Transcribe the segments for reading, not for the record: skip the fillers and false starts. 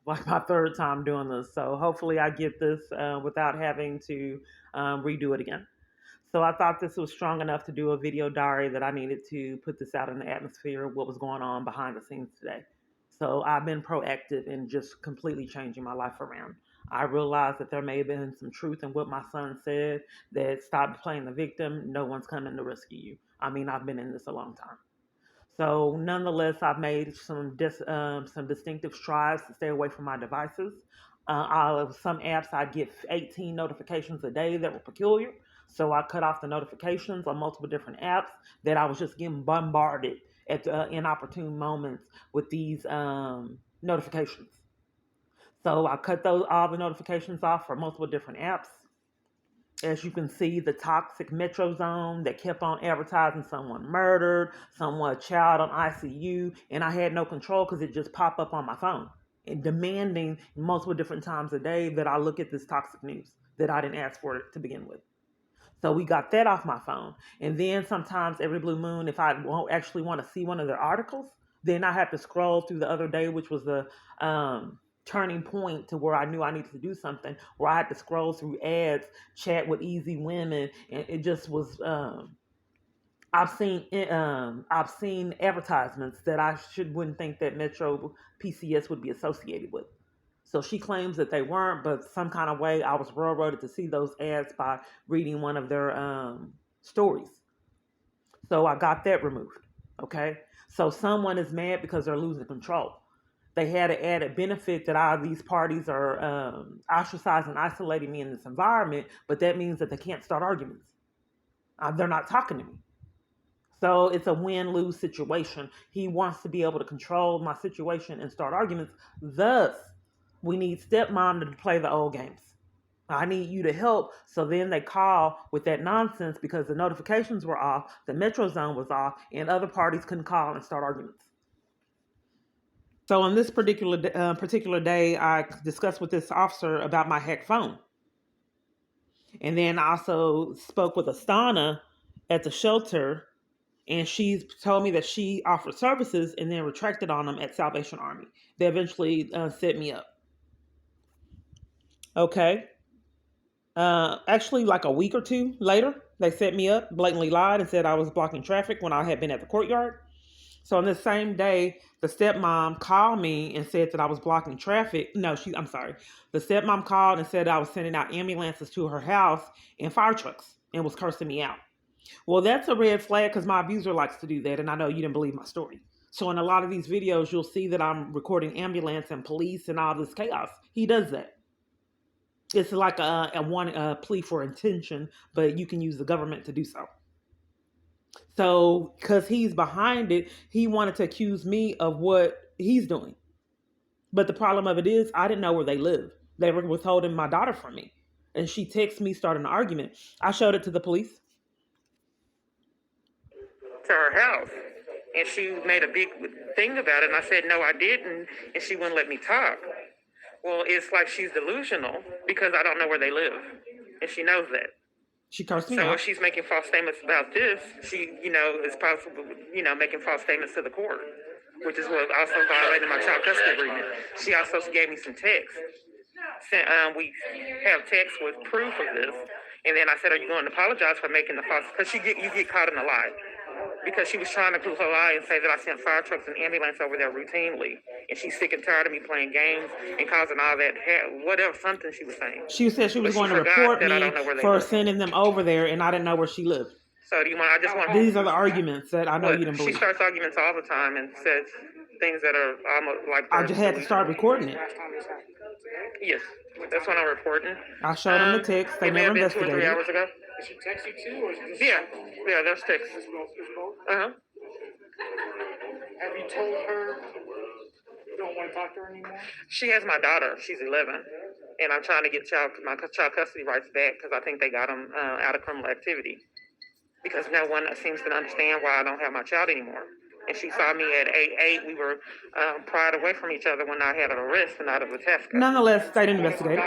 like my third time doing this. So hopefully I get this without having to redo it again. So I thought this was strong enough to do a video diary that I needed to put this out in the atmosphere of what was going on behind the scenes today. So I've been proactive in just completely changing my life around. I realized that there may have been some truth in what my son said, that stop playing the victim. No one's coming to rescue you. I mean, I've been in this a long time. So nonetheless, I've made some distinctive strides to stay away from my devices. Out of some apps, I'd get 18 notifications a day that were peculiar. So I cut off the notifications on multiple different apps that I was just getting bombarded at inopportune moments with these notifications. So I cut all the notifications off for multiple different apps. As you can see, the toxic metro zone that kept on advertising someone murdered, someone, a child on ICU, and I had no control because it just popped up on my phone and demanding multiple different times a day that I look at this toxic news that I didn't ask for it to begin with. So we got that off my phone. And then sometimes every blue moon, if I won't actually want to see one of their articles, then I have to scroll through the other day, which was the turning point to where I knew I needed to do something, where I had to scroll through ads, chat with easy women, and it just was. I've seen advertisements that I wouldn't think that Metro PCS would be associated with. So she claims that they weren't, but some kind of way I was railroaded to see those ads by reading one of their stories. So I got that removed. Okay. So someone is mad because they're losing control. They had an added benefit that these parties are ostracizing and isolating me in this environment, but that means that they can't start arguments. They're not talking to me. So it's a win-lose situation. He wants to be able to control my situation and start arguments. Thus, we need Stepmom to play the old games. I need you to help. So then they call with that nonsense because the notifications were off, the metro zone was off, and other parties couldn't call and start arguments. So on this particular day, I discussed with this officer about my hacked phone. And then I also spoke with Astana at the shelter, and she told me that she offered services and then retracted on them at Salvation Army. They eventually set me up. Okay. Actually, like a week or two later, they set me up, blatantly lied, and said I was blocking traffic when I had been at the courtyard. So on this same day, the stepmom called me and said that I was blocking traffic. No, I'm sorry. The stepmom called and said I was sending out ambulances to her house and fire trucks and was cursing me out. Well, that's a red flag because my abuser likes to do that, and I know you didn't believe my story. So in a lot of these videos, you'll see that I'm recording ambulance and police and all this chaos. He does that. It's like a plea for intention, but you can use the government to do so. So, because he's behind it, he wanted to accuse me of what he's doing. But the problem of it is, I didn't know where they live. They were withholding my daughter from me. And she texted me, started an argument. I showed it to the police. To her house. And she made a big thing about it. And I said, no, I didn't. And she wouldn't let me talk. Well, it's like she's delusional because I don't know where they live. And she knows that. She cursed me out. So if she's making false statements about this, she, is possible, making false statements to the court, which is what also violated my child custody agreement. She also gave me some texts. We have texts with proof of this. And then I said, are you going to apologize for making the false? Because you get caught in a lie. Because she was trying to prove her lie and say that I sent fire trucks and ambulance over there routinely. And she's sick and tired of me playing games and causing all that, whatever, something she was saying. She said she was going to report me for sending them over there, and I didn't know where she lived. So do you want, these are the arguments that I know you didn't believe. She starts arguments all the time and says things that are almost like... I just had to start recording it. Yes, that's when I'm reporting. I showed them the text. They never investigated. 2 or 3 hours ago. Did she text you too, or is it just... Yeah, there's texts. Uh-huh. Have you told her you don't want to talk to her anymore? She has my daughter. She's 11. And I'm trying to get my child custody rights back because I think they got them out of criminal activity. Because no one seems to understand why I don't have my child anymore. And she saw me at 8. We were pried away from each other when I had an arrest and out of the test. Nonetheless, state investigated.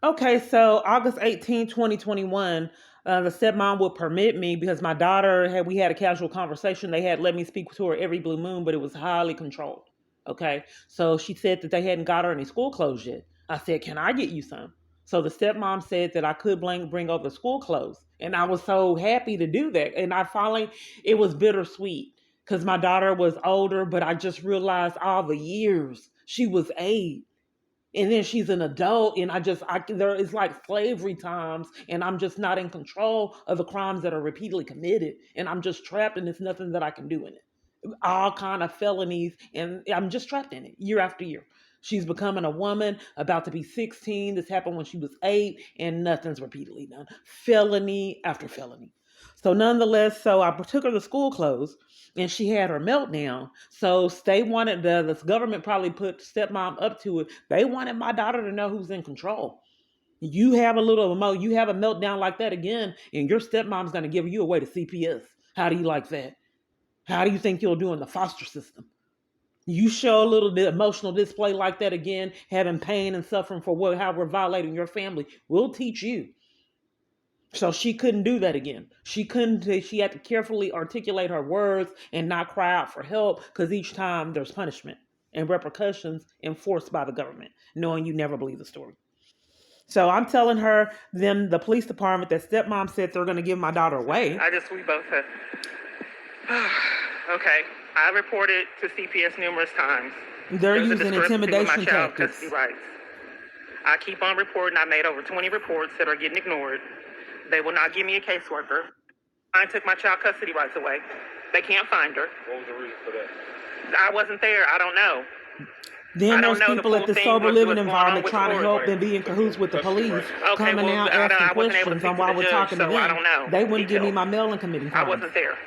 Okay, so August 18, 2021, the stepmom would permit me because my daughter we had a casual conversation. They had let me speak to her every blue moon, but it was highly controlled. Okay. So she said that they hadn't got her any school clothes yet. I said, can I get you some? So the stepmom said that I could bring over school clothes. And I was so happy to do that. And it was bittersweet because my daughter was older, but I just realized all the years she was 8. And then she's an adult, and there is like slavery times, and I'm just not in control of the crimes that are repeatedly committed, and I'm just trapped, and there's nothing that I can do in it. All kind of felonies, and I'm just trapped in it year after year. She's becoming a woman, about to be 16. This happened when she was 8, and nothing's repeatedly done. Felony after felony. So nonetheless, I took her to school clothes, and she had her meltdown. So they wanted the government probably put stepmom up to it. They wanted my daughter to know who's in control. You have you have a meltdown like that again, and your stepmom's going to give you away to CPS. How do you like that? How do you think you'll do in the foster system? You show a little bit emotional display like that again, having pain and suffering for how we're violating your family. We'll teach you. So she couldn't do that again. She had to carefully articulate her words and not cry out for help, because each time there's punishment and repercussions enforced by the government, knowing you never believe the story. So I'm telling the police department, that stepmom said they're going to give my daughter away. We both said, okay. I reported to CPS numerous times. They're using intimidation tactics. Custody rights. I keep on reporting. I made over 20 reports that are getting ignored. They will not give me a caseworker. I took my child custody rights away. They can't find her. What was the reason for that? I wasn't there. I don't know. Then there's people at the sober living environment trying to help and be in cahoots with the police, coming out asking questions on why we're talking to them. I don't know. They wouldn't give me my mailing committee forms. I wasn't there.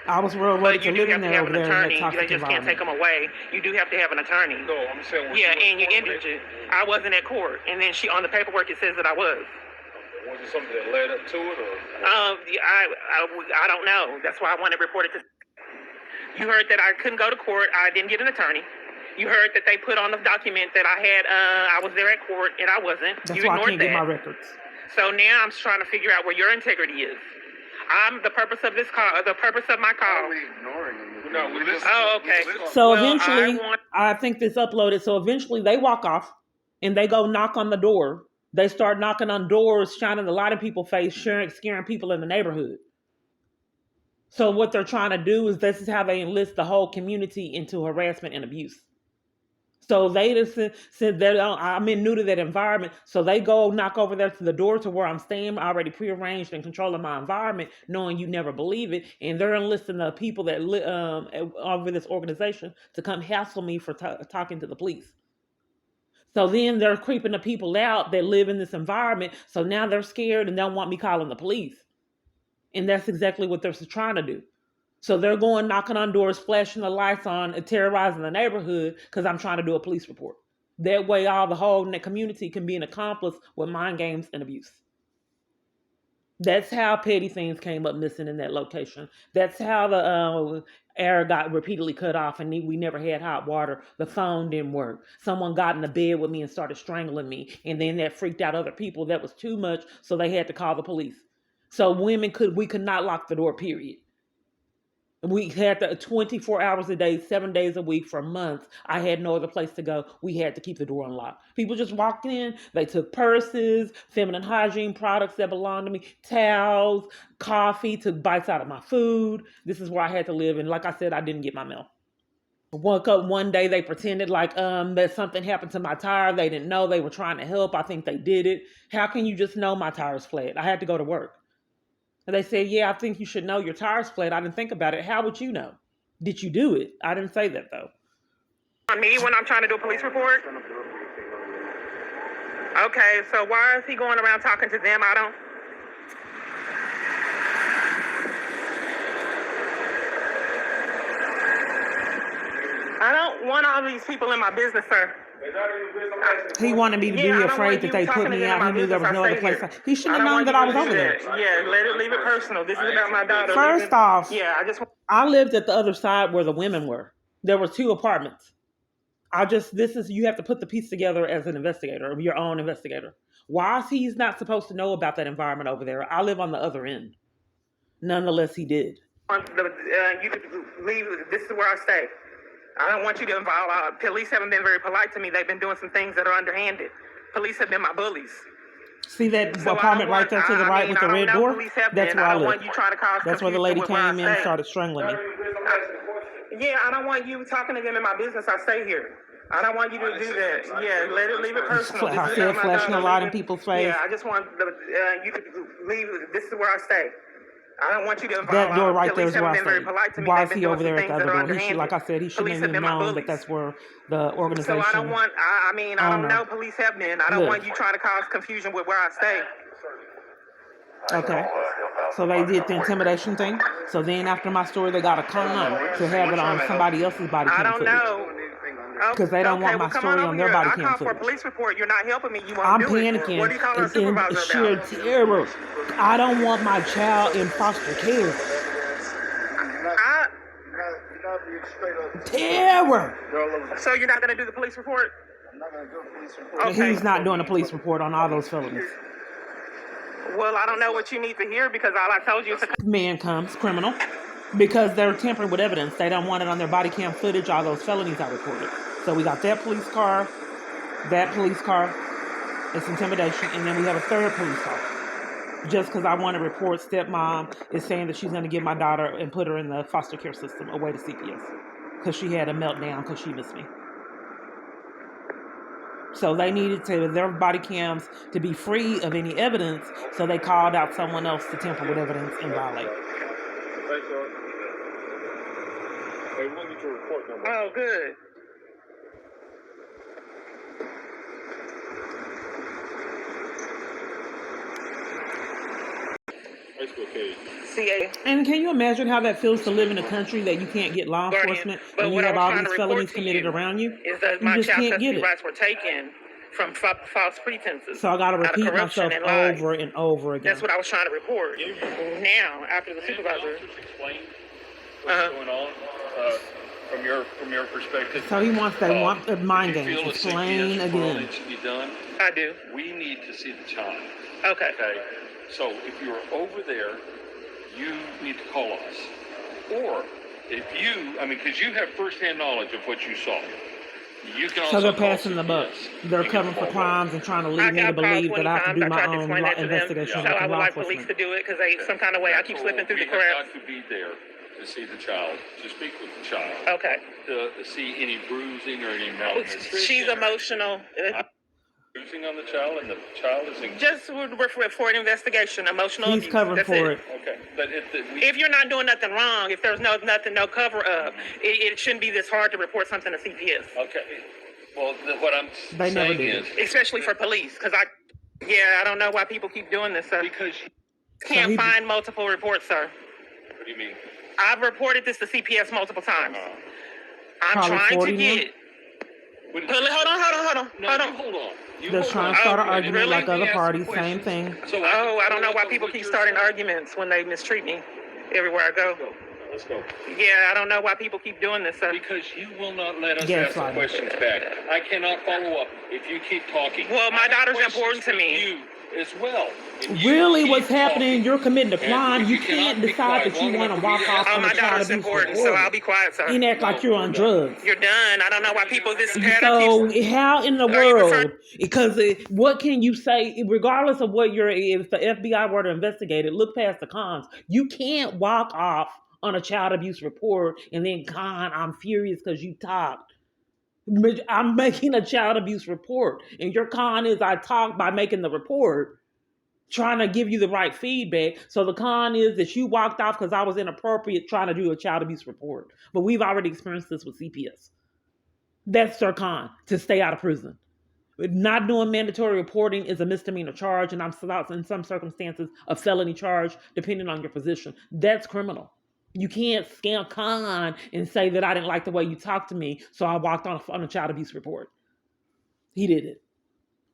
I was ready to live in there over there in that toxic They just can't take them away. You do have to have an attorney. No, I'm saying. And you indigent. I wasn't at court, and then on the paperwork it says that I was. Was it something that led up to it, or? I don't know. That's why I want to report it to. You heard that I couldn't go to court. I didn't get an attorney. You heard that they put on the document that I was there at court, and I wasn't. That's why I can't get my records. So now I'm trying to figure out where your integrity is. The purpose of this call, the purpose of my call. Why are we ignoring them? No, we listen. Oh, okay. So eventually, I think this uploaded. So eventually they walk off and they go knock on the door. They start knocking on doors, shining the light in people's face, scaring people in the neighborhood. So what they're trying to do is, this is how they enlist the whole community into harassment and abuse. So they just said that I'm new to that environment. So they go knock over there to the door to where I'm staying, already prearranged and controlling my environment, knowing you never believe it. And they're enlisting the people that over this organization to come hassle me for talking to the police. So then they're creeping the people out that live in this environment. So now they're scared and don't want me calling the police. And that's exactly what they're trying to do. So they're going knocking on doors, flashing the lights on, and terrorizing the neighborhood because I'm trying to do a police report. That way the whole community can be an accomplice with mind games and abuse. That's how petty things came up missing in that location. That's how the air got repeatedly cut off and we never had hot water. The phone didn't work. Someone got in the bed with me and started strangling me. And then that freaked out other people. That was too much. So they had to call the police. So we could not lock the door, period. We had 24 hours a day, 7 days a week for months. I had no other place to go. We had to keep the door unlocked. People just walked in. They took purses, feminine hygiene products that belonged to me, towels, coffee, took bites out of my food. This is where I had to live. And like I said, I didn't get my mail. Woke up one day, they pretended like that something happened to my tire. They didn't know. They were trying to help. I think they did it. How can you just know my tire's flat? I had to go to work. And they said, yeah, I think you should know your tire's flat. I didn't think about it. How would you know? Did you do it? I didn't say that, though. On me when I'm trying to do a police report? Okay, so why is he going around talking to them? I don't want all these people in my business, sir. He wanted me to be afraid that they put me out. He knew there was no other place. He shouldn't have known that I was over there. Yeah, leave it personal. This is about my daughter. First off, I lived at the other side where the women were. There were 2 apartments. You have to put the piece together as an investigator, your own investigator. Why is he not supposed to know about that environment over there? I live on the other end. Nonetheless, he did. You could leave. This is where I stay. I don't want you to involve. Police haven't been very polite to me. They've been doing some things that are underhanded. Police have been my bullies. See that apartment right there to the right with the red door? That's where I live. Want you trying to cause That's where the lady came in and stay. started strangling me. Yeah, I don't want you talking to them in my business. I stay here. I don't want you to do that. Yeah, leave it personal. I said flashing a lot in people's face. Yeah, I just want you to leave. This is where I stay. I don't want you to involve. That door right there is where I stay. Why is he over there at the other door? He should, like I said, he shouldn't have even known that that's where the organization. So I don't want. I don't know. Police have been. I don't want you trying to cause confusion with where I stay. Okay. So they did the intimidation thing. So then after my story, they got a con to have it on somebody else's body cam footage. I don't know. Because they don't want my story on their body cam footage. I call for a police report. You're not helping me. You won't do it. Panicking. What are you calling a supervisor about? Sheer terror. I don't want my child in foster care. Terror. So you're not going to do the police report? I'm not going to do a police report. Okay. He's not doing a police report on all those felonies. Well, I don't know what you need to hear because all I told you is a man comes, criminal, because they're tampering with evidence. They don't want it on their body cam footage, all those felonies I reported. So we got that police car, it's intimidation, and then we have a third police car. Just because I want to report stepmom is saying that she's going to get my daughter and put her in the foster care system away to CPS because she had a meltdown because she missed me. So they needed their body cams to be free of any evidence, so they called out someone else to tamper with evidence and violate. Oh, good. And can you imagine how that feels to live in a country that you can't get law enforcement and you have all these felonies committed around you? Is that my child custody rights were taken from false pretenses. So I got to repeat myself over and over again. That's what I was trying to report. Now, after the supervisor. Explain what's going on from your perspective. So he wants mind games. Explain again. I do. We need to see the child. Okay. So if you're over there, you need to call us. Or if because you have firsthand knowledge of what you saw. You can also they're passing the buck. They're covering for crimes and trying to lead me to believe that I have to do my own investigation. So I would like police to do it because some kind of way I keep slipping through the cracks. We have got to be there to see the child, to speak with the child. Okay. To see any bruising or any malnutrition. She's emotional. Bruising on the child, and the child is in... Just for an investigation, emotional abuse. He's covering for it. Okay, but if you're not doing nothing wrong, if there's no cover up, it shouldn't be this hard to report something to CPS. Okay. Well, what I'm saying is, especially for police, because I don't know why people keep doing this, sir. Because can't find multiple reports, sir. What do you mean? I've reported this to CPS multiple times. I'm Probably trying to get. Hold on. They're trying to start an argument like other parties, same thing. So, I don't know why people keep starting arguments when they mistreat me everywhere I go. Let's go. Yeah, I don't know why people keep doing this, sir. Because you will not let us ask the questions back. I cannot follow up if you keep talking. Well, my daughter's important to me. You as well. Really, what's happening? You're committing a crime. You can't decide that you want to walk off on a child abuse report. So I'll be quiet, sir. You act like you're on drugs. You're done. I don't know why people this pattern. So how in the world? Because what can you say? Regardless of what if the FBI were to investigate it, look past the cons. You can't walk off on a child abuse report and then I'm furious because you talked. I'm making a child abuse report, and your con is I talked by making the report, trying to give you the right feedback. So the con is that you walked off because I was inappropriate trying to do a child abuse report. But we've already experienced this with CPS. That's their con, to stay out of prison. Not doing mandatory reporting is a misdemeanor charge, and in some circumstances a felony charge, depending on your position. That's criminal. You can't scam con and say that I didn't like the way you talked to me, so I walked on a child abuse report. He did it.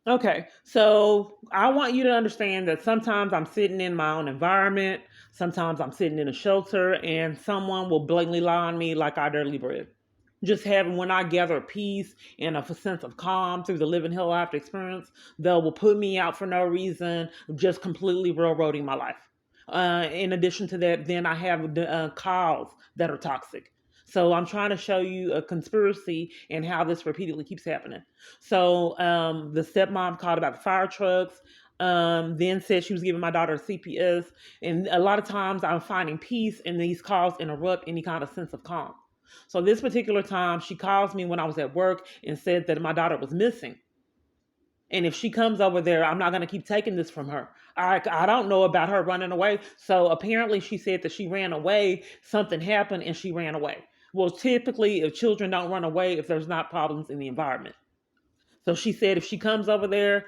Okay, so I want you to understand that sometimes I'm sitting in my own environment, sometimes I'm sitting in a shelter, and someone will blatantly lie on me like I dirty bread. When I gather peace and a sense of calm through the living hell after experience, they will put me out for no reason, just completely railroading my life. In addition to that, then I have calls that are toxic. So I'm trying to show you a conspiracy and how this repeatedly keeps happening. So the stepmom called about the fire trucks, then said she was giving my daughter a CPS. And a lot of times I'm finding peace, and these calls interrupt any kind of sense of calm. So this particular time, she calls me when I was at work and said that my daughter was missing. And if she comes over there, I'm not going to keep taking this from her. I don't know about her running away. So apparently she said that she ran away. Something happened and she ran away. Well, typically, if children don't run away, if there's not problems in the environment. So she said if she comes over there,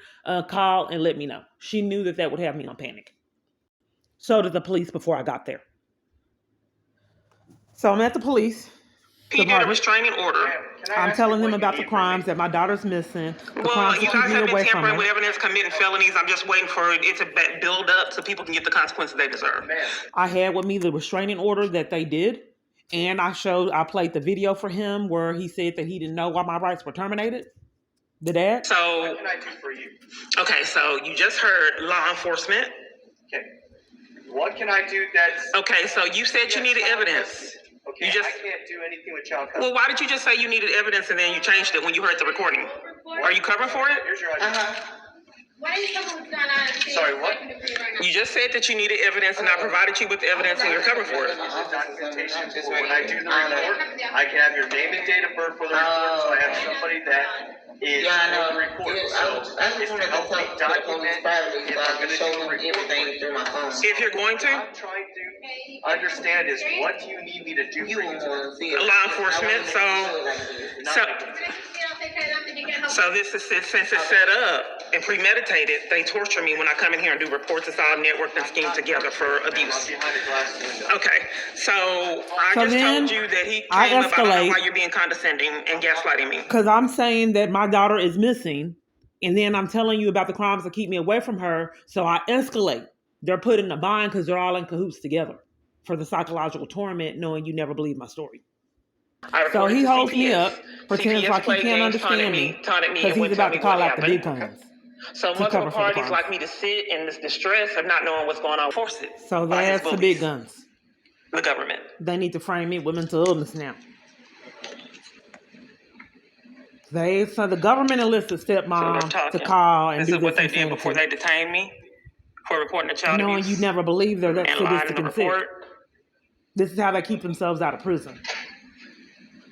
call and let me know. She knew that that would have me on panic. So did the police before I got there. So I'm at the police. He did a restraining order. I'm telling them about the crimes that my daughter's missing. Well, you guys have been tampering with evidence, committing felonies. I'm just waiting for it to build up so people can get the consequences they deserve. I had with me the restraining order that they did, and I played the video for him where he said that he didn't know why my rights were terminated. The dad. So what can I do for you? Okay, so you just heard law enforcement. Okay. What can I do that's... Okay, so you said you needed evidence. Okay, I can't do anything with child custody. Well, why did you just say you needed evidence and then you changed it when you heard the recording? Are you covering for it? Here's your ID. Why are you covering what's going on? Sorry, what? You just said that you needed evidence, and I provided you with evidence, and you're covering for it. Documentation for when I do the report, I can have your name and date of birth for the report, so I have somebody that is for the report. So it's to help me document if I'm going to do a report. If you're going to? I'm trying to understand is what do you need me to do for you? Law enforcement, so this is, since it's set up and premeditated, they torture me when I come in here and do reports. It's all networked and schemed together for abuse. Okay, so I just told you that he came up. I don't know why you're being condescending and gaslighting me. Because I'm saying that my daughter is missing, and then I'm telling you about the crimes that keep me away from her, so I escalate. They're put in a bind because they're all in cahoots together for the psychological torment, knowing you never believe my story. So he holds me up, pretends like he can't understand me, because he's about to call out the big guns. So multiple parties like me to sit in this distress of not knowing what's going on. Force it. So that's the big guns. The government. They need to frame me with mental illness now. So the government enlisted stepmom to call and do this. This is what they did before they detained me for reporting a child abuse. Knowing you never believe they're that sadistic and sick. This is how they keep themselves out of prison.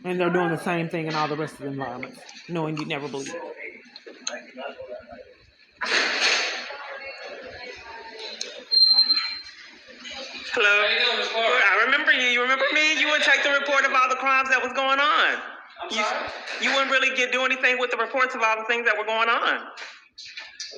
And they're doing the same thing in all the rest of the environments, knowing you never believe it. Hello? I remember you. You remember me? You would take the report of all the crimes that was going on. You wouldn't really do anything with the reports of all the things that were going on.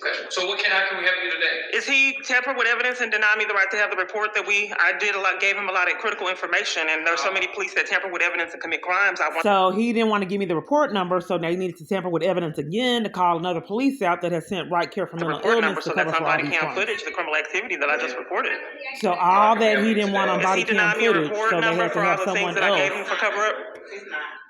Okay, so how can we help you today? Is he tampered with evidence and denied me the right to have the report that gave him a lot of critical information, and there's so many police that tamper with evidence and commit crimes. So he didn't want to give me the report number, so they needed to tamper with evidence again to call another police out that has sent right care for mental illness to cover for all these crimes. Footage, the criminal activity that I just reported. So all that he didn't want on body cam footage, so they had to have someone else. I gave him for cover up?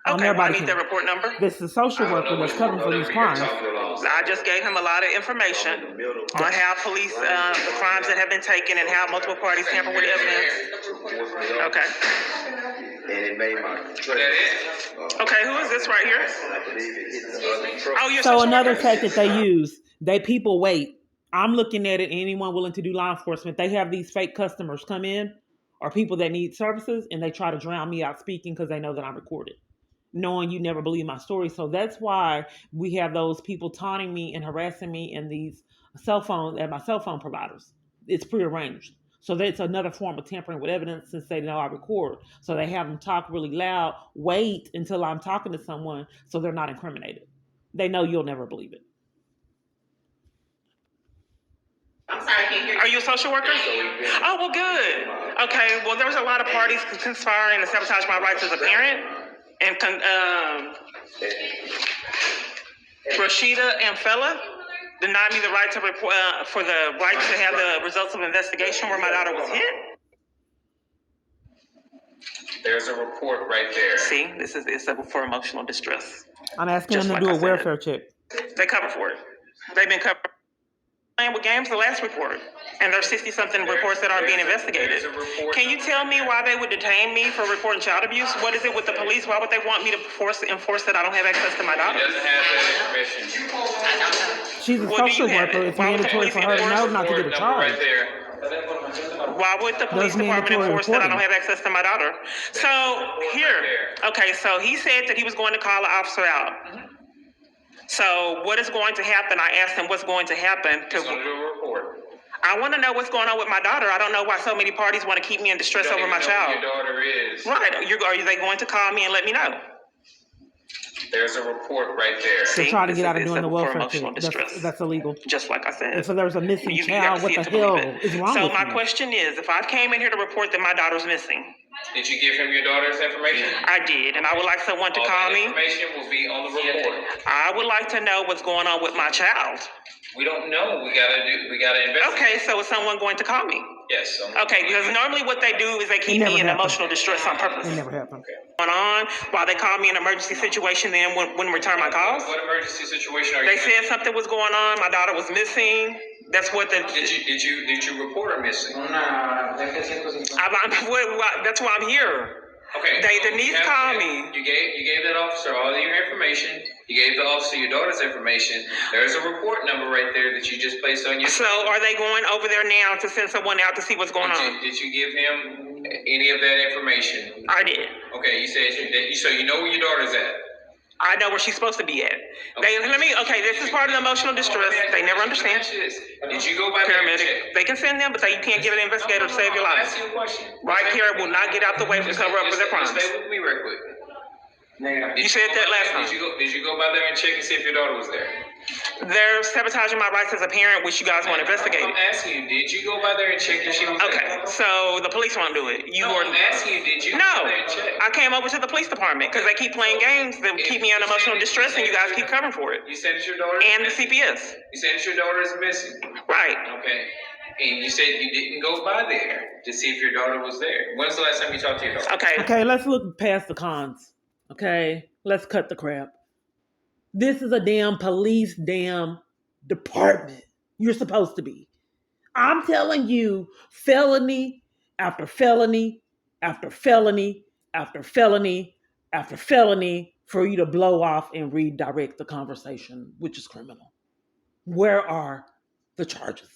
Okay, I need that report number. This is a social worker that's covering for these crimes. I just gave him a lot of information on how police, the crimes that have been taken and how multiple parties tamper with evidence. Okay. And it made my okay, who is this right here? Oh, you're so another tactic they use, people wait. I'm looking at it, anyone willing to do law enforcement, they have these fake customers come in or people that need services, and they try to drown me out speaking because they know that I'm recorded, knowing you never believe my story. So that's why we have those people taunting me and harassing me in these cell phones at my cell phone providers. It's prearranged. So that's another form of tampering with evidence, since they know I record. So they have them talk really loud, wait until I'm talking to someone so they're not incriminated. They know you'll never believe it. I'm sorry, I can't hear you. Are you a social worker? Oh, well, good. Okay, well, there's a lot of parties conspiring to sabotage my rights as a parent. And Rashida and Fella denied me the right to report for the right to have the results of investigation where my daughter was hit. There's a report right there. See, it's for emotional distress. I'm asking them to do a welfare check. They cover for it. They've been covered playing with games the last report, and there's 60-something reports that aren't being investigated. Can you tell me why they would detain me for reporting child abuse? What is it with the police? Why would they want me to enforce that I don't have access to my daughter? He doesn't have that information. She's a Well, do you social have worker. it? It's Why would the mandatory police for her to enforce know not to get a Report number charge. right there. Why would the police department mandatory enforce that I don't reporting. have access to my daughter? So here, okay, so he said that he was going to call the officer out. So what is going to happen? I asked him what's going to happen. He's going to do a report. I want to know what's going on with my daughter. I don't know why so many parties want to keep me in distress You don't over my even know child. who your daughter is. Right? Are they going to call me and let me know? There's a report right there. To See, try to this get out of is doing the for welfare emotional check. distress. That's illegal. Just like I said. If there's a missing You child, gotta what see the it to believe hell it. is wrong So with my you? question is, if I came in here to report that my daughter's missing, Did you give him your daughter's information? I did, and I would like someone to All call that me. information will be on the report. I would like to know what's going on with my child. We don't know. We gotta investigate. Okay, so is someone going to call me? Yes. Okay, because normally what they do is they keep never me in happened. emotional distress on purpose. It never happened. Going on while they call me in an emergency situation, then wouldn't return my calls. What emergency situation are you They in? said something was going on. My daughter was missing. That's what the. Did you report her missing? That's why I'm here. Okay. The niece called me. You gave that officer all of your information. You gave the officer your daughter's information. There's a report number right there that you just placed on your. So are they going over there now to send someone out to see what's going on? Did you give him any of that information? I did. Okay, you said so you know where your daughter's at. I know where she's supposed to be at. This is part of the emotional distress. They never understand. Did you go by there and Paramedic, check? they can send them, but you can't get an investigator to save your I'll life. ask you a question. Right here will not get out the way to cover up for their crimes. Stay with me real quick. You said that last time. Did you go by there and check and see if your daughter was there? They're sabotaging my rights as a parent, which you guys want investigated. I'm asking you, did you go by there and check if she was there? Okay, so the police won't do it. I'm asking you, did you go No, by there and check? I came over to the police department because they keep playing games that keep me in emotional distress, and you guys keep covering for it. You said that your daughter And the CPS. You said that your daughter is missing. Right. Okay. And you said you didn't go by there to see if your daughter was there. When's the last time you talked to your daughter? Okay. Okay, let's look past the cons. Okay, let's cut the crap. This is a damn police department. You're supposed to be. I'm telling you, felony after felony after felony after felony after felony for you to blow off and redirect the conversation, which is criminal. Where are the charges?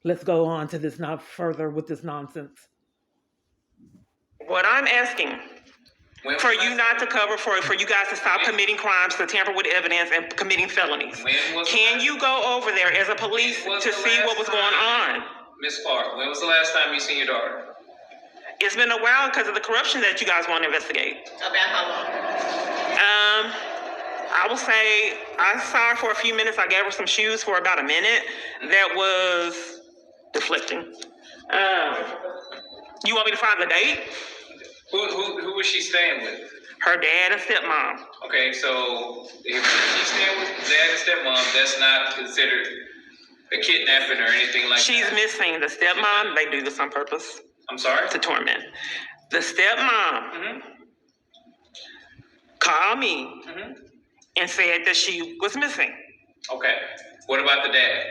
Let's go on to this not further with this nonsense. What I'm asking for you not to cover for you guys to stop committing crimes, to tamper with evidence, and committing felonies. Can you go over there as a police to see what was going on? Miss Clark, when was the last time you seen your daughter? It's been a while because of the corruption that you guys want to investigate. About how long? I will say I saw her for a few minutes. I gave her some shoes for about a minute. That was deflecting. You want me to find the date? Who was she staying with? Her dad and stepmom. Okay, so if she's staying with dad and stepmom, that's not considered a kidnapping or anything like She's that. missing. The stepmom, they do this on purpose I'm sorry? to torment. The stepmom called me and said that she was missing. Okay. What about the dad?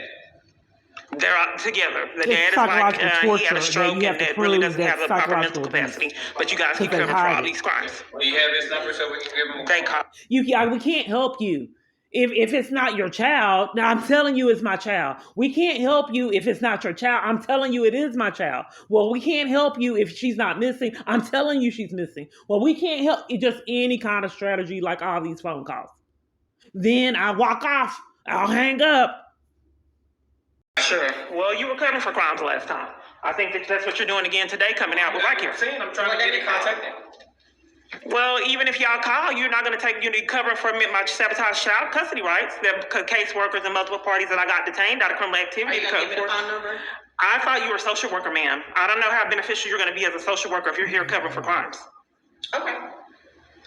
They're out together. The It's dad is like, psychological he torture had a that stroke you have and to that really prove doesn't have the that's proper mental psychological capacity. But you guys keep Because they covering for all hide it. these crimes. Do you have his number so we can give him a They call? call. We can't help you. If it's not your child, now I'm telling you it's my child. We can't help you if it's not your child. I'm telling you it is my child. Well, we can't help you if she's not missing. I'm telling you she's missing. Well, we can't help you. Just any kind of strategy like all these phone calls. Then I walk off. I'll hang up. Sure. Well, you were covering for crimes last time. I think that's what you're doing again today, coming out with right here. I'm trying to get in contact with him. Well, even if y'all call, you're not going to take you covering for my sabotage child custody rights. The caseworkers and multiple parties that I got detained out of criminal activity. Are you gonna give me the phone number? I thought you were a social worker, ma'am. I don't know how beneficial you're going to be as a social worker if you're here covering for crimes. Okay.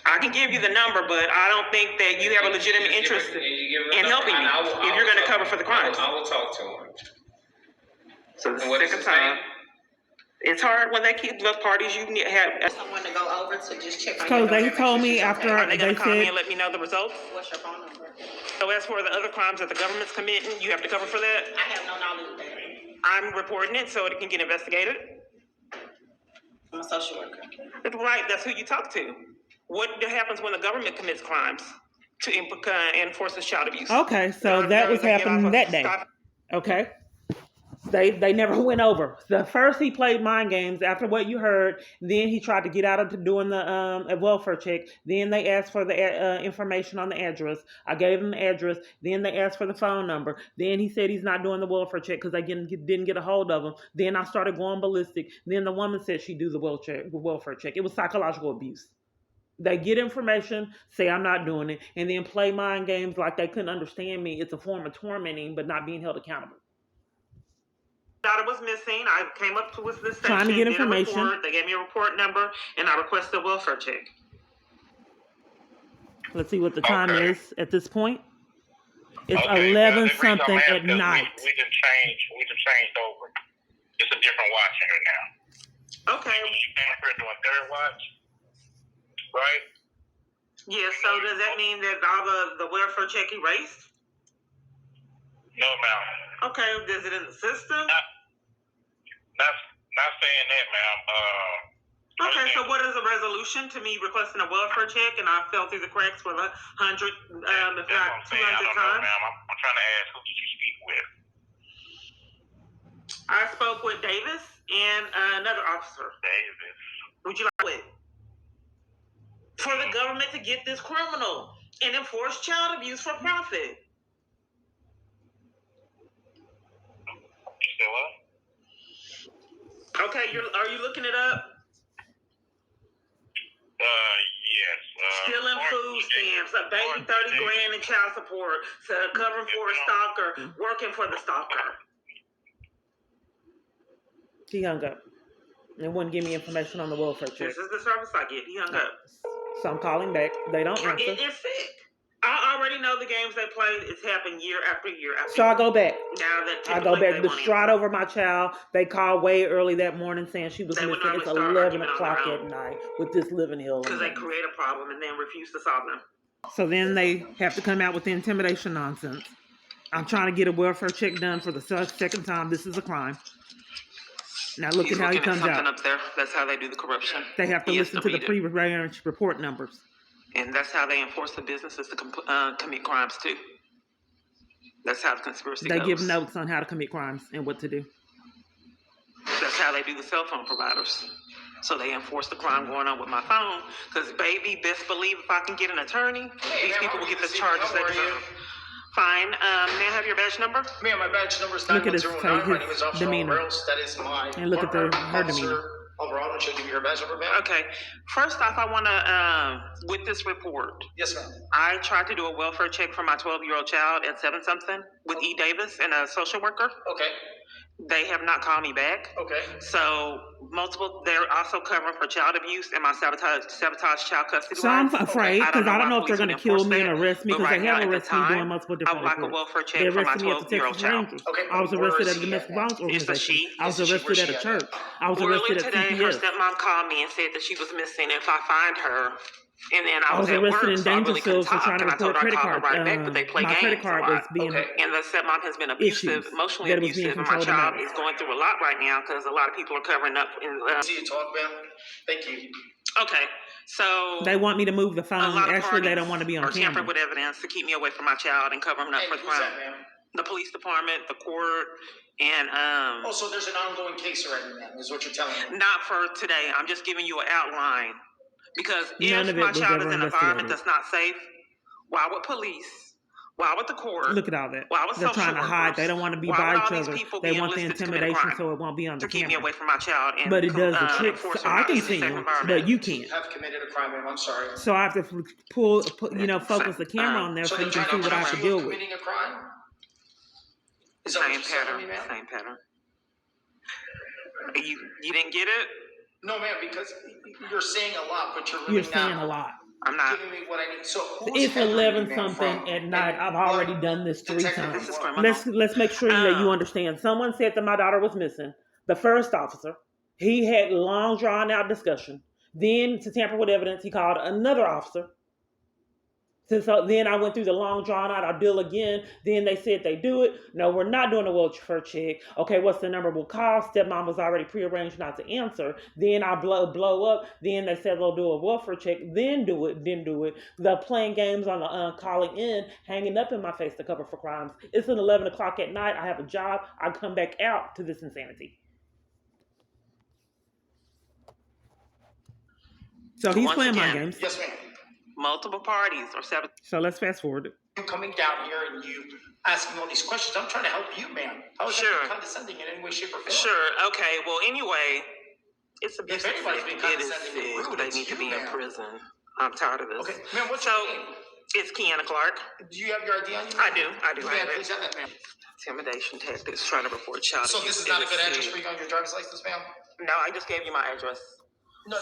I can give you the number, but I don't think that you have a legitimate interest in helping me if you're going to cover for the crimes. I will talk to him. So the And what is second his time. name? It's hard when they keep the parties you have. Someone to go over to just check on So your daughter, they make told sure me she's after okay. Are they going they to call me said and let me know the results? What's your phone number? So as for the other crimes that the government's committing, you have to cover for that? I have no knowledge of that. I'm reporting it so it can get investigated. I'm a social worker. Right, that's who you talk to. What happens when the government commits crimes to enforce this child abuse? Okay, so that was happening that day. Okay. They never went over. The first he played mind games after what you heard. Then he tried to get out of doing the a welfare check. Then they asked for the information on the address. I gave him the address. Then they asked for the phone number. Then he said he's not doing the welfare check because they didn't get a hold of him. Then I started going ballistic. Then the woman said she'd do the welfare check. It was psychological abuse. They get information, say I'm not doing it, and then play mind games like they couldn't understand me. It's a form of tormenting, but not being held accountable. Daughter was missing. I came up to this station, Trying to get information. Did a report. They gave me a report number, and I requested a welfare check. Let's see what the time is at this point. It's Okay, 11 the reason I'm something asking at is night. We just changed over. It's a different watch here now. Okay. You came up here doing third watch, right? Yeah, so does that mean that all the welfare check erased? No, ma'am. Okay, is it in the system? Not saying that, ma'am. Okay, so what is a resolution to me requesting a welfare check and I fell through the cracks for 100, if That's not what I'm 200 saying. I don't know, times? ma'am. I'm trying to ask, who did you speak with? I spoke with Davis and another officer. Davis. Would you like it? For the government to get this criminal and enforce child abuse for profit. You said what? Okay, are you looking it up? Yes. Stealing food stamps, a baby 30 grand in child support, covering for a stalker, working for the stalker. He hung up. And wouldn't give me information on the welfare check. This is the service I get. He hung up. So I'm calling back. They don't answer. It's sick. I already know the games they played. It's happened year after year after So year. I go back. Now that I go back distraught over my child. They called way early that morning saying she was They would missing. It's normally start 11 arguing on o'clock their at own. night with this living hill. because they create a problem and then refuse to solve them. So then they have to come out with the intimidation nonsense. I'm trying to get a welfare check done for the second time. This is a crime. Now look He's at how he looking at comes something out. up there. That's how they do the corruption. They have to He has listen to the read it. pre-arranged report numbers. And that's how they enforce the businesses to commit crimes too. That's how the conspiracy They goes. give notes on how to commit crimes and what to do. That's how they do the cell phone providers. So they enforce the crime going on with my phone. Because, baby, best believe if I can get an attorney, these people will get the charges they deserve. Fine. May I have your badge number? Ma'am, my badge number is Look at his 9109. My name is his Officer demeanor. Alvarez. That is my And look at partner, her demeanor. Officer Alvarado. Should I give you your badge number, ma'am? Okay. First off, I want to, with this report, Yes, ma'am. I tried to do a welfare check for my 12-year-old child at 7-something with E. Davis and a social worker. Okay. They have not called me back. Okay. So they're also covering for child abuse and my sabotage child custody. So I'm rights. afraid because I don't know if they're going to kill me and arrest me But because right they have now, at the arrested me time, doing multiple I different would like a reports. welfare They check for my arrested me at the 12-year-old Texas child. Rangers. Okay, I was where arrested is at a he domestic at? violence It's a organization. she. I was It's a she. arrested Where's at a she at? church. I was Earlier arrested at today, her CPS. stepmom called me and said that she was missing. If I find her, and then I was at arrested work, in so I really couldn't Dangersfield for talk. trying to And I told report her I'd credit call her card. right back, but they play My games credit a card lot. was being Okay. And the stepmom has been abusive, issues emotionally that was being abusive, and my controlled child about. is going through a lot right now because a lot of people are covering up. See you talk, ma'am. Thank you. Okay, so They want me to move the a phone. lot of Actually, they parties don't want to be on are tampering camera. with evidence to keep me away from my child and covering up And for who's crime. that, ma'am? The police department, the court, and Oh, so there's an ongoing case already, ma'am, is what you're telling me. not for today. I'm just giving you an outline because None if of it my was child ever is in an environment investigated. that's not safe, why would police? Why would the court? Look at all that. Why would They're social trying to hide. workers? They don't want to be Why by would all each these other. people They be want the enlisted to commit a intimidation crime? so it won't be on the To keep me camera. away from my child and But it does the tricks. enforce I can a see safe them, environment. but you can't. Have committed a crime, ma'am. I'm sorry. So I have to focus the camera on there so So you they're can trying see to what I have to accuse you deal of with. committing a crime? Is that what Same you're telling pattern. me, ma'am? Same pattern. You didn't get it? No, ma'am, because you're saying a lot, but you're really You're saying not a lot. I'm not. giving me what I need. So who's It's covering 11 you, ma'am, something from? at night. And I've what already done this 3 detective times. This is what? criminal. Let's make sure that you understand. Someone said that my daughter was missing. The first officer, he had long drawn out discussion. Then to tamper with evidence, he called another officer So then I went through the long drawn out ordeal again. Then they said they do it. No, we're not doing a welfare check. Okay, what's the number we'll call? Stepmom was already prearranged not to answer. Then I blow up. Then they said they'll do a welfare check. Then do it. Didn't do it. The playing games on the calling in, hanging up in my face to cover for crimes. It's at 11 o'clock at night. I have a job. I come back out to this insanity. So he's playing my games. Yes, ma'am. Multiple parties or seven. So let's fast forward. You coming down here and you asking all these questions. I'm trying to help you, ma'am. How is that condescending in any way, shape, or form? Sure. Okay. Well, anyway, it's If anybody's being condescending and rude, they it's need to you, be in ma'am. prison. I'm tired of this. Okay, ma'am, what's So, your name? it's Kiana Clark. Do you have your ID on you? I do. I Ma'am, have please it. have that, ma'am. Intimidation tactics, trying to report child So abuse this is in not a the good address city. for you on your driver's license, ma'am? No, I just gave you my address. No,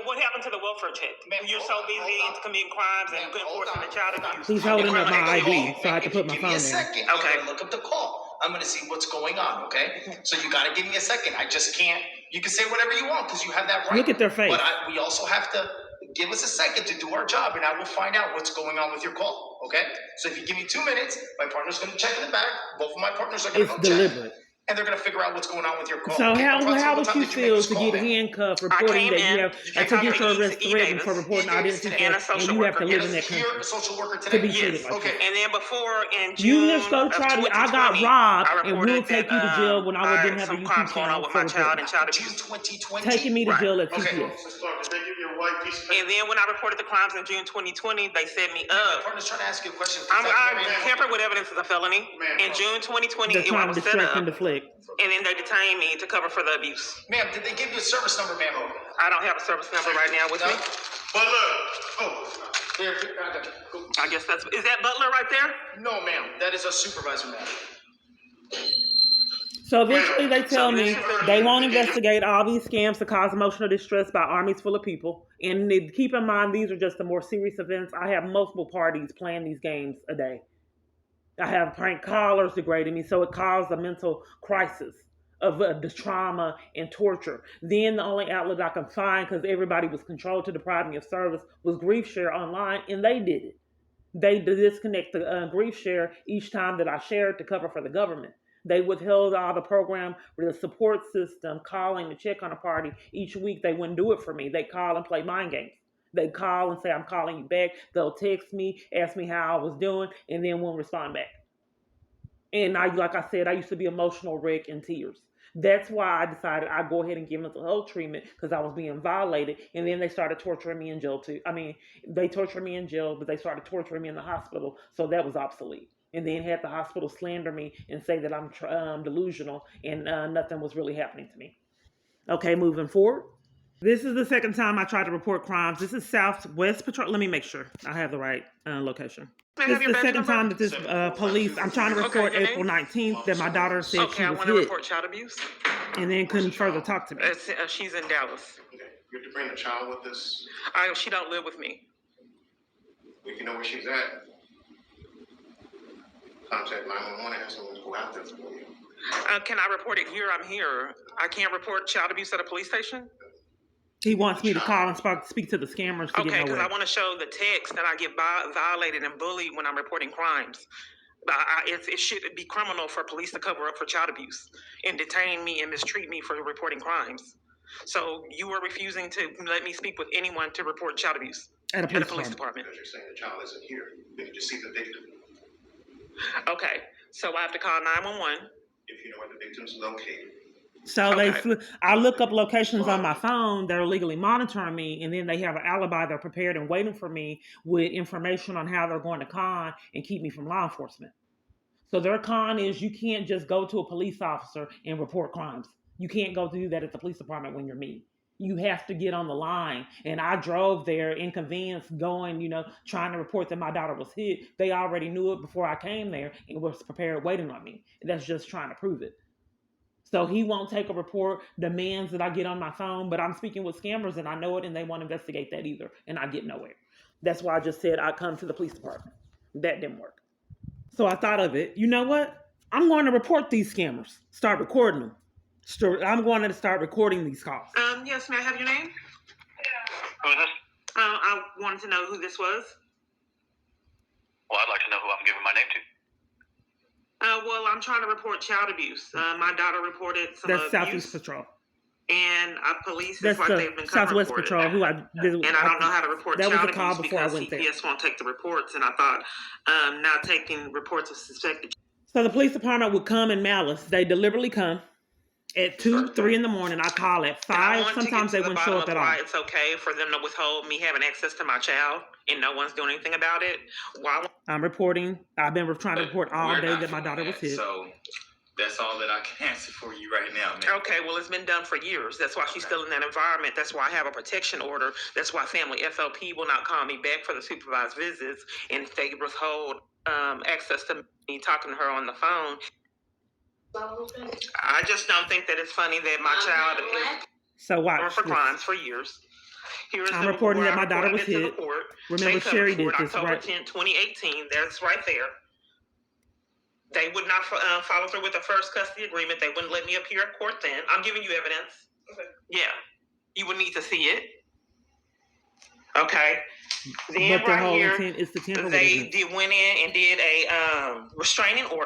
What happened to the welfare check? Ma'am, You're so hold on, busy hold on. committing crimes and Ma'am, hold enforcing on, the child hold on. abuse. He's holding up my ID, so I can put my Give me phone a down. second. Okay. I'm gonna look up the call. I'm gonna see what's going on, okay? So you gotta give me a second. I just can't. You can say whatever you want because you have that right. Look at their face. But we also have to give us a second to do our job, and I will find out what's going on with your call, okay? So if you give me 2 minutes, my partner's gonna check in the back. Both of my partners are gonna It's go deliberate. check, and they're gonna figure out what's going on with your call. So Okay, how approximately would what time you did make feel this to call, get ma'am? handcuffed, I reporting came that in, you have I to get your talked to arrest E. threatened Davis for reporting E. identity Davis and a theft, and social you have to worker. live in that Is here country a social worker to be today? treated Yes. like Okay. that? And then before in You June just go of try to. 2020, I got robbed, I and we'll reported take that you to jail when I didn't have a some YouTube crimes going on channel with for my child reporting. and child June abuse. 2020. Taking me to Right. jail at Okay. TPS. Did they give you a white piece of And then when I reported the crimes in June 2020, they set me My up. partner's trying to ask you a question. I'm tampered with evidence is a felony. In June 2020, They're I trying to was set distract up, and deflect. and then they detained me to cover for the abuse. Ma'am, did they give you a service number, ma'am? I don't have a service number right now with No? me. But look, Here, I got you. Go. I guess is that Butler right there? No, ma'am. That is a supervisor, ma'am. So eventually they tell So me this is they won't investigate all these scams to cause emotional distress by armies full of people. And keep in mind, these are just the more serious events. I have multiple parties playing these games a day. I have prank callers degrading me, so it caused a mental crisis of the trauma and torture. Then the only outlet I can find, because everybody was controlled to deprive me of service, was Grief Share online, and they did it. They disconnect the Grief Share each time that I shared to cover for the government. They withheld all the program, the support system, calling to check on a party each week. They wouldn't do it for me. They call and play mind games. They call and say, I'm calling you back. They'll text me, ask me how I was doing, and then won't respond back. And like I said, I used to be emotional wreck in tears. That's why I decided I'd go ahead and give mental health treatment because I was being violated. And then they started torturing me in jail too. I mean, they tortured me in jail, but they started torturing me in the hospital. So that was obsolete. And then had the hospital slander me and say that I'm delusional and nothing was really happening to me. Okay, moving forward. This is the second time I tried to report crimes. This is Southwest Patrol. Let me make sure I have the right location. May I This have is your the badge second number? time that this police, I'm trying to report your name? April 19th that my daughter said Okay, she I was want to hit report child abuse. and then couldn't further talk to me. She's in Dallas. Okay, you have to bring the child with us. She don't live with me. We can know where she's at. Contact 911 and have someone go out there for you. Can I report it here? I'm here. I can't report child abuse at a police station? He wants me to call and speak to the scammers to Okay, get because I nowhere. want to show the text that I get violated and bullied when I'm reporting crimes. It should be criminal for police to cover up for child abuse and detain me and mistreat me for reporting crimes. So you are refusing to let me speak with anyone to report child abuse At a at a police police department. department. Because you're saying the child isn't here. We can just see the victim. Okay, so I have to call 911. If you know where the victim's located. So Okay. I look up locations on my phone that are legally monitoring me, and then they have an alibi. They're prepared and waiting for me with information on how they're going to con and keep me from law enforcement. So their con is you can't just go to a police officer and report crimes. You can't go do that at the police department when you're me. You have to get on the line. And I drove there, inconvenienced, going, trying to report that my daughter was hit. They already knew it before I came there and was prepared waiting on me. That's just trying to prove it. So he won't take a report, demands that I get on my phone, but I'm speaking with scammers and I know it and they won't investigate that either. And I get nowhere. That's why I just said I'd come to the police department. That didn't work. So I thought of it. You know what? I'm going to report these scammers. Start recording them. I'm going to start recording these calls. Yes, may I have your name? Who is this? I wanted to know who this was. Well, I'd like to know who I'm giving my name to. Well, I'm trying to report child abuse. My daughter reported some That's abuse. Southeast Patrol. And police That's is like the they've been Southwest reported. Patrol. Who I did, And I don't know how to report that was child a call abuse before I because went there. CPS won't take the reports. And I thought not taking reports of suspected. So the police department would come in malice. They deliberately come at 2, 3 in the morning. I call at 5. Sometimes they wouldn't show up at all. Why it's okay for them to withhold me having access to my child and no one's doing anything about it? Why? I'm reporting. I've been trying to report all day that my daughter was hit. So that's all that I can answer for you right now, man. Okay, well, it's been done for years. That's why she's still in that environment. That's why I have a protection order. That's why Family FLP will not call me back for the supervised visits. And if they withhold access to me talking to her on the phone, I just don't think that it's funny that my child is So watch for this. crimes for years. Here's I'm reporting that my daughter was hit. hit. Remember, Sherry did this, October right? 10, 2018. That's right there. They would not follow through with the first custody agreement. They wouldn't let me appear at court then. I'm giving you evidence. Okay. Yeah. You would need to see it. Okay. Then But the right whole here, intent is to tamper with they it. went in and did a restraining order.